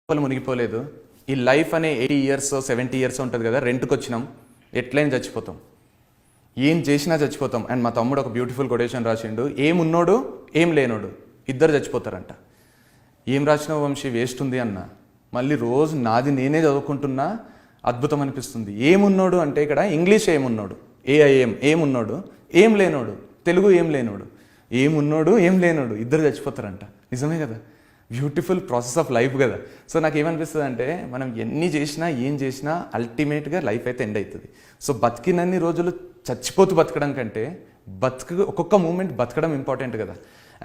లోపల మునిగిపోలేదు. ఈ లైఫ్ అనే 80 years 70 years ఉంటుంది కదా, రెంట్కి వచ్చినాం, ఎట్లయినా చచ్చిపోతాం, ఏం చేసినా చచ్చిపోతాం. అండ్ మా తమ్ముడు ఒక బ్యూటిఫుల్ కొటేషన్ రాసిండు, ఏమున్నోడు ఏం లేనోడు ఇద్దరు చచ్చిపోతారంట. ఏం రాసినావు వంశీ, వేస్ట్ ఉంది అన్న. మళ్ళీ రోజు నాది నేనే చదువుకుంటున్నా, అద్భుతం అనిపిస్తుంది. ఏమున్నోడు అంటే ఇక్కడ ఇంగ్లీష్ ఏమున్నోడు, ఏమున్నోడు, ఏం లేనోడు తెలుగు ఏం లేనోడు, ఏమున్నోడు ఏం లేనోడు ఇద్దరు చచ్చిపోతారంట. నిజమే కదా, బ్యూటిఫుల్ ప్రాసెస్ ఆఫ్ లైఫ్ కదా. సో నాకు ఏమనిపిస్తుంది అంటే, మనం ఎన్ని చేసినా ఏం చేసినా అల్టిమేట్గా లైఫ్ అయితే ఎండ్ అవుతుంది. సో బతికినన్ని రోజులు చచ్చిపోతూ బతకడం కంటే ఒక్కొక్క మూమెంట్ బతకడం ఇంపార్టెంట్ కదా.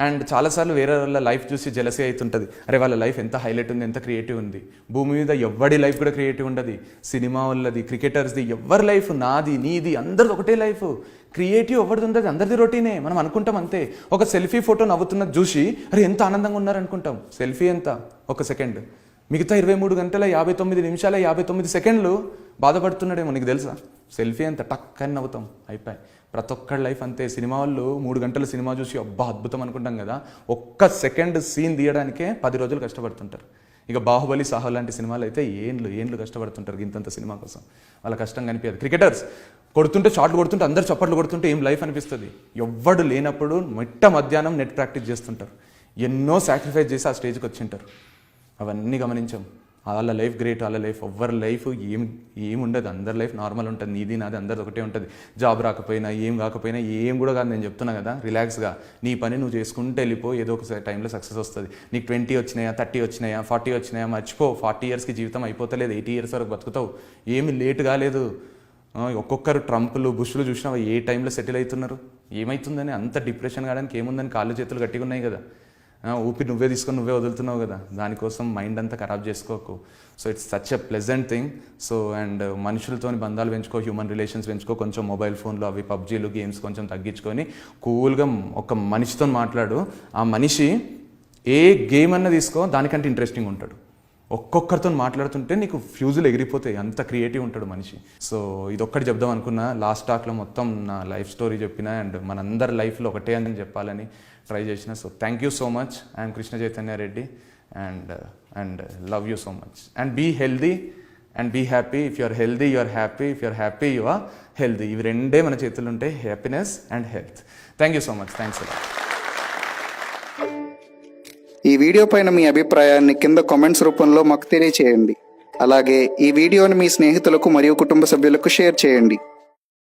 అండ్ చాలాసార్లు వేరే వాళ్ళ లైఫ్ చూసి జెలసీ అవుతుంటుంది, అరే వాళ్ళ లైఫ్ ఎంత హైలైట్ ఉంది, ఎంత క్రియేటివ్ ఉంది. భూమి మీద ఎవరి లైఫ్ కూడా క్రియేటివ్ ఉండదు. సినిమా వాళ్ళది, క్రికెటర్స్ది, ఎవరి లైఫ్ నాది నీది అందరిది ఒకటే లైఫ్. క్రియేటివ్ ఎవరిది ఉండదు, అందరిది రొటీనే. మనం అనుకుంటాం అంతే. ఒక సెల్ఫీ ఫోటో నవ్వుతున్నది చూసి అరే ఎంత ఆనందంగా ఉన్నారనుకుంటాం. సెల్ఫీ ఎంత, ఒక సెకండ్. మిగతా 23 గంటల 59 నిమిషాల 59 సెకండ్లు బాధపడుతున్నాడేమో. నీకు తెలుసా సెల్ఫీ ఎంత, టక్ అని నవ్వుతాం, అయిపోయి. ప్రతి ఒక్కరి లైఫ్ అంతే. సినిమా వాళ్ళు 3 గంటల సినిమా చూసి అబ్బా అద్భుతం అనుకుంటాం కదా, ఒక్క సెకండ్ సీన్ తీయడానికే 10 రోజులు కష్టపడుతుంటారు. ఇక బాహుబలి, సాహో లాంటి సినిమాలు అయితే ఏండ్లు కష్టపడుతుంటారు ఇంతంత సినిమా కోసం. వాళ్ళ కష్టం కనిపించదు. క్రికెటర్స్ కొడుతుంటే, షాట్లు కొడుతుంటే, అందరు చప్పట్లు కొడుతుంటే ఏం లైఫ్ అనిపిస్తుంది. ఎవ్వడు లేనప్పుడు మధ్యాహ్నం నెట్ ప్రాక్టీస్ చేస్తుంటారు. ఎన్నో సాక్రిఫైస్ చేసి ఆ స్టేజ్కి వచ్చింటారు. అవన్నీ గమనించాం. వాళ్ళ లైఫ్ గ్రేట్, వాళ్ళ లైఫ్. ఎవరి లైఫ్ ఏముండదు, అందరి లైఫ్ నార్మల్ ఉంటుంది. నీది నాది అందరిది ఒకటే ఉంటుంది. జాబ్ రాకపోయినా ఏం కాకపోయినా ఏం కూడా కాదు. నేను చెప్తున్నా కదా, రిలాక్స్గా నీ పని నువ్వు చేసుకుంటూ వెళ్ళిపో, ఏదో ఒక టైంలో సక్సెస్ వస్తుంది. నీకు 20 వచ్చినాయా, 30 వచ్చినాయా, 40 వచ్చినాయా, మర్చిపో. 40 yearsకి జీవితం అయిపోతలేదు, 80 years వరకు బతుకుతావు. ఏమి లేట్ కాలేదు. ఒక్కొక్కరు ట్రంప్లు, బుష్లు చూసినా ఏ టైంలో సెటిల్ అవుతున్నారు. ఏమవుతుందని అంత డిప్రెషన్ కావడానికి ఏముందని, కాళ్ళు చేతులు గట్టిగా ఉన్నాయి కదా. ఊపిరి నువ్వే తీసుకొని నువ్వే వదులుతున్నావు కదా. దానికోసం మైండ్ అంతా ఖరాబ్ చేసుకోకు. So it's such a pleasant thing. So and మనుషులతో బంధాలు పెంచుకో, హ్యూమన్ రిలేషన్స్ పెంచుకో. కొంచెం మొబైల్ ఫోన్లు అవి పబ్జీలు గేమ్స్ కొంచెం తగ్గించుకొని కూల్గా ఒక మనిషితో మాట్లాడు. ఆ మనిషి ఏ గేమ్ అన్నా తీసుకో, దానికంటే ఇంట్రెస్టింగ్ ఉంటాడు. ఒక్కొక్కరితో మాట్లాడుతుంటే నీకు ఫ్యూజులు ఎగిరిపోతాయి, అంత క్రియేటివ్ ఉంటాడు మనిషి. సో ఇదొక్కటి చెప్దాం అనుకున్నా. లాస్ట్ టాక్లో మొత్తం నా లైఫ్ స్టోరీ చెప్పిన, అండ్ మనందరి లైఫ్లో ఒకటే అని చెప్పాలని ట్రై చేసిన. So thank you so much. I'm Krishna Chaitanya Reddy and love you so much. And be healthy and be happy. If you're healthy you're happy, if you're happy you are healthy. ఇవి రెండే మన చేతులు ఉంటాయి, happiness and health. Thank you so much. Thanks a lot. ఈ video పైన మీ అభిప్రాయాన్ని కింద కామెంట్స్ రూపంలో మాకు తెలియచేయండి. అలాగే ఈ వీడియోని మీ స్నేహితులకు మరియు కుటుంబ సభ్యులకు షేర్ చేయండి.